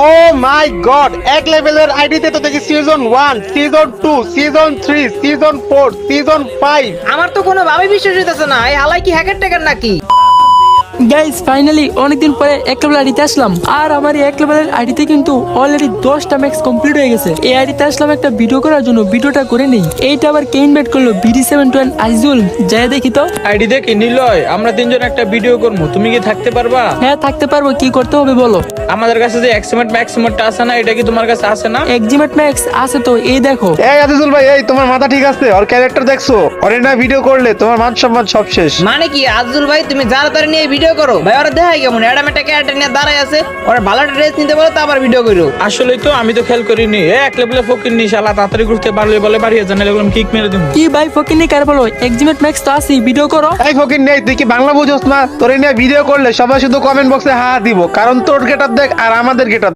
ও মাই god, এক লেভেলের আইডিতে তো দেখি season 1, season 2, season 3, season 4, season 5। আমার তো কোনো ভাবে বিশ্বাস হইতেছে না, এই হালাই কি হ্যাকার ট্যাকার নাকি? গাইস ফাইনালি অনেকদিন পরে এক লেভেল আইডিতে আসলাম। আর আমার এই এক লেভেলের আইডিতে কিন্তু অলরেডি 10টা ম্যাক্স কমপ্লিট হয়ে গেছে। এই আইডিতে আসলাম একটা ভিডিও করার জন্য, ভিডিওটা করে নেই। এইটা আবার কে ইনভাইট করলো? BD721 আজিজুল। যাই দেখি তো। আইডি দেখে নিলয়, আমরা তিনজন একটা ভিডিও করবো, তুমি কি থাকতে পারবা? হ্যাঁ থাকতে পারবো, কি করতে হবে বলো? আমাদের কাছে যে এক্সিমেট ম্যাক্সিমেটটা আছে না, এটা কি তোমার কাছে আছে না? এক্সিমেট ম্যাক্স আছে তো, এই দেখো। এই আজিজুল ভাই, এই তোমার মাথা ঠিক আছে? ওর ক্যারেক্টার দেখছো? ওরে না ভিডিও করলে তোমার মান সম্মান সব শেষ। মানে কি আজুল ভাই, তুমি যারা তারা নিয়ে ভিডিও করো ভাই? ওরা দেখাই কেমন অ্যাডাম একটা ক্যারেক্টার নিয়ে দাঁড়ায় আছে, ওরা ভালো একটা ড্রেস নিতে বলো তো আবার ভিডিও করো। আসলেই তো আমি তো খেয়াল করিনি। এক লেভেলে ফকির নি শালা, তাড়াতাড়ি ঘুরতে পারলে বলে বাড়িয়ে জানা এরকম কিক মেরে দিবো। কি ভাই ফকিনি কার বলো? এক্সিমেট ম্যাক্স তো আছে, ভিডিও করো। এই ফকির নেই, তুই কি বাংলা বুঝোস না? তোরে নিয়ে ভিডিও করলে সবাই শুধু কমেন্ট বক্সে হা দিব, কারণ তোর গেটআপ দেখ আর আমাদের গেটআপ